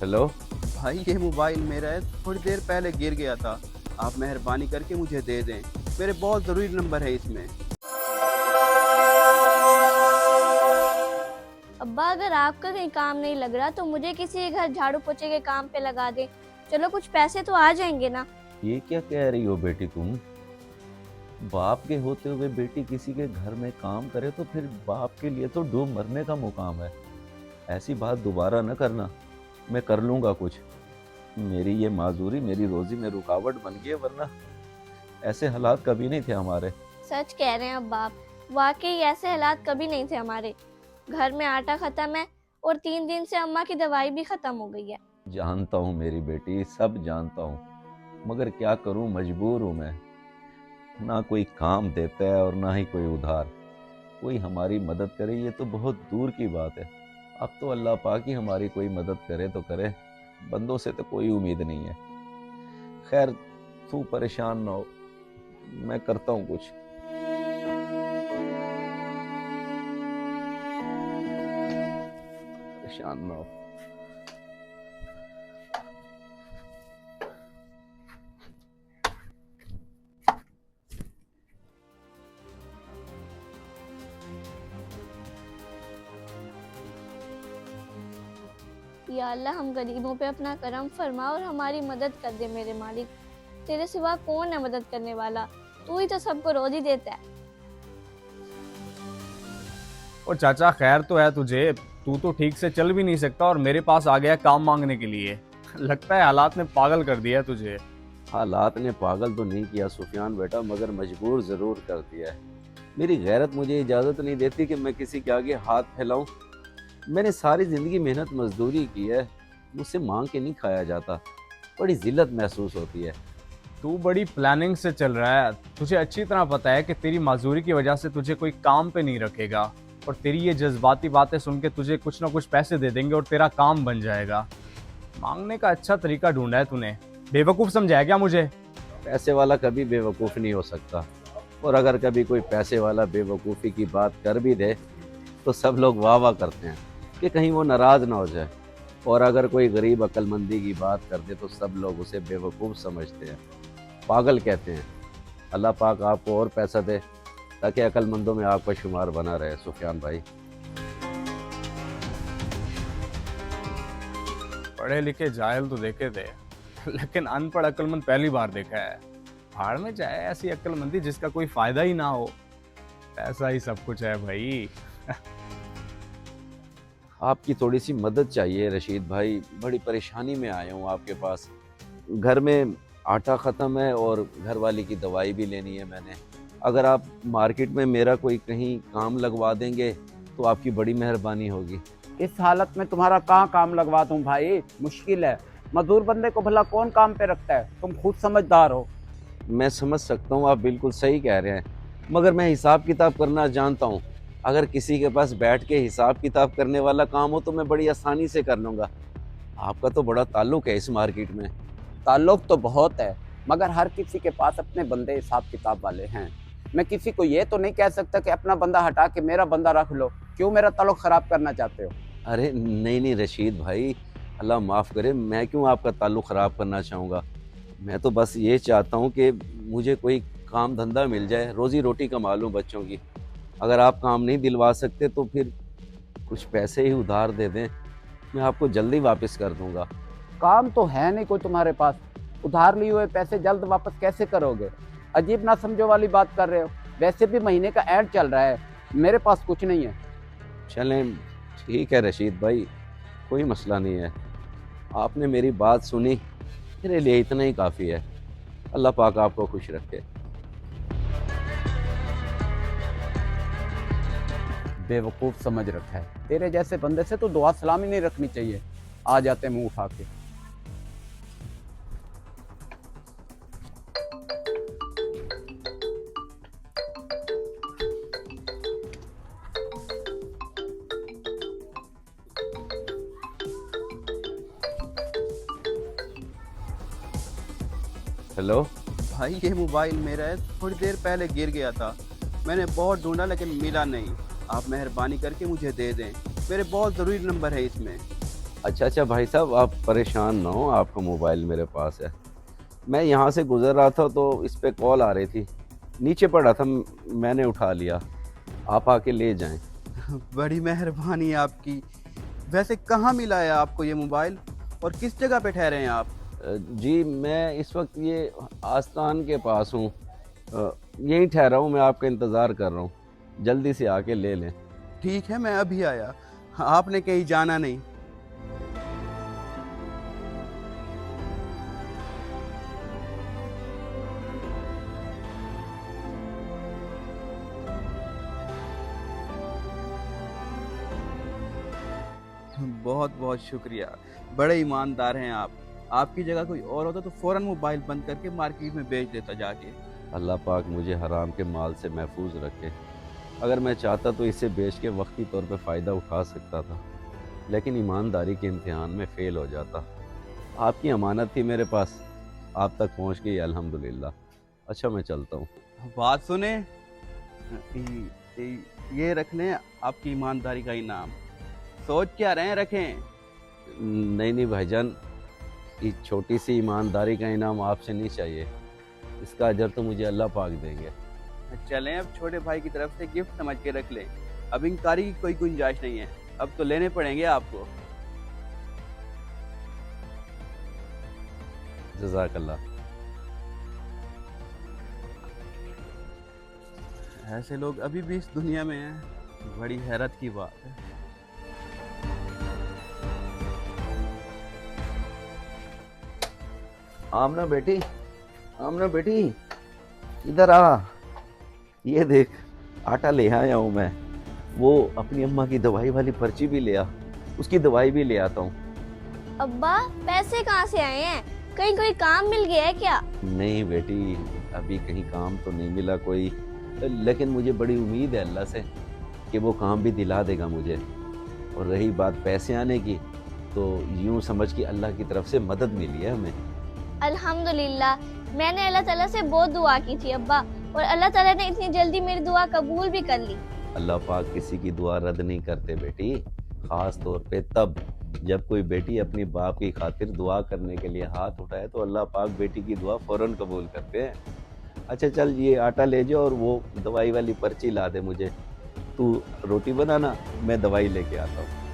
Hello. भाई ये mobile मेरा है, थोड़ी देर पहले गिर गया था। आप मेहरबानी करके मुझे दे दें, मेरे बहुत ज़रूरी नंबर है इसमें। अब्बा, अगर आपका कहीं काम नहीं लग रहा तो मुझे किसी के घर झाड़ू पोछे के काम पे लगा दे। चलो कुछ पैसे तो आ जाएंगे ना। ये क्या कह रही हो बेटी तुम? बाप के होते हुए बेटी किसी के घर में काम करे तो फिर बाप के लिए तो डूब मरने का मुकाम है। ऐसी बात दोबारा न करना। मैं कर लूंगा कुछ। मेरी ये माजूरी मेरी रोजी में रुकावट बन गई है, वरना ऐसे हालात कभी नहीं थे हमारे। सच कह रहे हैं अब्बा आप, वाकई ऐसे हालात कभी नहीं थे हमारे। घर में आटा खत्म है और 3 दिन से अम्मा की दवाई भी खत्म हो गई है। जानता हूँ मेरी बेटी, सब जानता हूँ, मगर क्या करूँ, मजबूर हूँ मैं। ना कोई काम देता है और ना ही कोई उधार। कोई हमारी मदद करे ये तो बहुत दूर की बात है। अब तो अल्लाह पाक ही हमारी कोई मदद करे तो करे, बंदों से तो कोई उम्मीद नहीं है। खैर, तू परेशान ना हो, मैं करता हूँ कुछ। परेशान ना हो। या अल्लाह, हम गरीबों पे अपना करम फरमा और हमारी मदद कर दे मेरे मालिक। तेरे सिवा कौन है मदद करने वाला? तू ही तो सबको रोजी देता है। और चाचा, खैर तो है तुझे? तू तो ठीक से चल भी नहीं सकता और मेरे पास आ गया काम मांगने के लिए। लगता है हालात ने पागल कर दिया है तुझे। हालात ने पागल तो नहीं किया सुफियान बेटा, मगर मजबूर ज़रूर कर दिया है। मेरी गैरत मुझे इजाज़त नहीं देती कि मैं किसी के आगे हाथ फैलाऊं। मैंने सारी ज़िंदगी मेहनत मजदूरी की है, मुझसे मांग के नहीं खाया जाता। बड़ी जिल्लत महसूस होती है। तू बड़ी प्लानिंग से चल रहा है। तुझे अच्छी तरह पता है कि तेरी मजदूरी की वजह से तुझे कोई काम पे नहीं रखेगा, और तेरी ये जज्बाती बातें सुन के तुझे कुछ ना कुछ पैसे दे देंगे और तेरा काम बन जाएगा। मांगने का अच्छा तरीका ढूंढा है तूने। बेवकूफ़ समझा है क्या मुझे? पैसे वाला कभी बेवकूफ़ नहीं हो सकता, और अगर कभी कोई पैसे वाला बेवकूफ़ी की बात कर भी दे तो सब लोग वाह वाह करते हैं कि कहीं वो नाराज़ ना हो जाए। और अगर कोई गरीब अक्लमंदी की बात कर दे तो सब लोग उसे बेवकूफ़ समझते हैं, पागल कहते हैं। अल्लाह पाक आपको और पैसा दे ताकि अक्लमंदों में आपका शुमार बना रहे सुफियान भाई। पढ़े लिखे जाहिल तो देखे थे, लेकिन अनपढ़ अक्लमंद पहली बार देखा है। भाड़ में जाए ऐसी अक्लमंदी जिसका कोई फायदा ही ना हो। पैसा ही सब कुछ है भाई। आपकी थोड़ी सी मदद चाहिए रशीद भाई, बड़ी परेशानी में आया हूँ आपके पास। घर में आटा ख़त्म है और घर वाली की दवाई भी लेनी है मैंने। अगर आप मार्केट में मेरा कोई कहीं काम लगवा देंगे तो आपकी बड़ी मेहरबानी होगी। इस हालत में तुम्हारा कहाँ काम लगवा दूं भाई, मुश्किल है। मजदूर बंदे को भला कौन काम पे रखता है, तुम खुद समझदार हो। मैं समझ सकता हूँ, आप बिल्कुल सही कह रहे हैं, मगर मैं हिसाब किताब करना जानता हूँ। अगर किसी के पास बैठ के हिसाब किताब करने वाला काम हो तो मैं बड़ी आसानी से कर लूँगा। आपका तो बड़ा ताल्लुक है इस मार्केट में। ताल्लुक तो बहुत है, मगर हर किसी के पास अपने बंदे हिसाब किताब वाले हैं। मैं किसी को ये तो नहीं कह सकता कि अपना बंदा हटा के मेरा बंदा रख लो। क्यों मेरा ताल्लुक खराब करना चाहते हो? अरे नहीं नहीं रशीद भाई, अल्लाह माफ़ करे, मैं क्यों आपका ताल्लुक ख़राब करना चाहूँगा। मैं तो बस ये चाहता हूँ कि मुझे कोई काम धंधा मिल जाए, रोज़ी रोटी कमा लूँ बच्चों की। अगर आप काम नहीं दिलवा सकते तो फिर कुछ पैसे ही उधार दे दें, मैं आपको जल्दी वापस कर दूँगा। काम तो है नहीं कोई तुम्हारे पास, उधार लिए हुए पैसे जल्द वापस कैसे करोगे? अजीब ना समझो वाली बात कर रहे हो। वैसे भी महीने का एंड चल रहा है, मेरे पास कुछ नहीं है। चलें, ठीक है रशीद भाई, कोई मसला नहीं है। आपने मेरी बात सुनी, मेरे लिए इतना ही काफ़ी है। अल्लाह पाक आपको खुश रखे। बेवकूफ़ समझ रखा है। तेरे जैसे बंदे से तो दुआ सलामी नहीं रखनी चाहिए। आ जाते मुंह उठा के। हेलो। भाई ये मोबाइल मेरा है, थोड़ी देर पहले गिर गया था। मैंने बहुत ढूंढा लेकिन मिला नहीं। आप मेहरबानी करके मुझे दे दें, मेरे बहुत ज़रूरी नंबर है इसमें। अच्छा अच्छा भाई साहब, आप परेशान ना हो, आपका मोबाइल मेरे पास है। मैं यहाँ से गुज़र रहा था तो इस पे कॉल आ रही थी, नीचे पड़ा था, मैंने उठा लिया। आप आके ले जाएं। बड़ी मेहरबानी आपकी। वैसे कहाँ मिला है आपको ये मोबाइल, और किस जगह पे ठहरे हैं आप? जी मैं इस वक्त ये आस्थान के पास हूँ। यहीं ठहरा हूँ, मैं आपका इंतज़ार कर रहा हूँ, जल्दी से आके ले लें। ठीक है, मैं अभी आया। आपने कहीं जाना नहीं। बहुत बहुत शुक्रिया, बड़े ईमानदार हैं आप। आपकी जगह कोई और होता तो फ़ौरन मोबाइल बंद करके मार्केट में बेच देता जाके। अल्लाह पाक मुझे हराम के माल से महफूज रखे। अगर मैं चाहता तो इसे बेच के वक्ती तौर पे फ़ायदा उठा सकता था, लेकिन ईमानदारी के इम्तिहान में फ़ेल हो जाता। आपकी अमानत थी मेरे पास, आप तक पहुंच गई, अल्हम्दुलिल्लाह। अच्छा मैं चलता हूँ। बात सुने, ये रख लें आपकी ईमानदारी का इनाम। सोच क्या रहे हैं, रखें। नहीं नहीं भाईजान, ये छोटी सी ईमानदारी का इनाम आपसे नहीं चाहिए, इसका अजर तो मुझे अल्लाह पाक देंगे। चलें, अब छोटे भाई की तरफ से गिफ्ट समझ के रख लें। अब इनकारी की कोई गुंजाइश नहीं है, अब तो लेने पड़ेंगे आपको। जज़ाकल्लाह। ऐसे लोग अभी भी इस दुनिया में हैं, बड़ी हैरत की बात है। आमना बेटी, आमना बेटी, इधर आ। ये देख, आटा ले आया हूँ मैं। वो अपनी अम्मा की दवाई वाली पर्ची भी ले आ, उसकी दवाई भी ले आता हूँ। अब्बा पैसे कहाँ से आए हैं? कहीं कोई काम मिल गया है क्या? नहीं बेटी, अभी कहीं काम तो नहीं मिला कोई, लेकिन मुझे बड़ी उम्मीद है अल्लाह से कि वो काम भी दिला देगा मुझे। और रही बात पैसे आने की, तो यूँ समझ कि अल्लाह की तरफ से मदद मिली है हमें। अल्हम्दुलिल्लाह, मैंने अल्लाह ताला से बहुत दुआ की थी अब्बा, और अल्लाह ताला ने इतनी जल्दी मेरी दुआ कबूल भी कर ली। अल्लाह पाक किसी की दुआ रद्द नहीं करते बेटी, ख़ास तौर पे तब जब कोई बेटी अपनी बाप की खातिर दुआ करने के लिए हाथ उठाए तो अल्लाह पाक बेटी की दुआ फ़ौरन कबूल करते हैं। अच्छा चल, ये आटा ले जाओ और वो दवाई वाली पर्ची ला दे मुझे। तू रोटी बनाना, मैं दवाई लेके आता हूँ।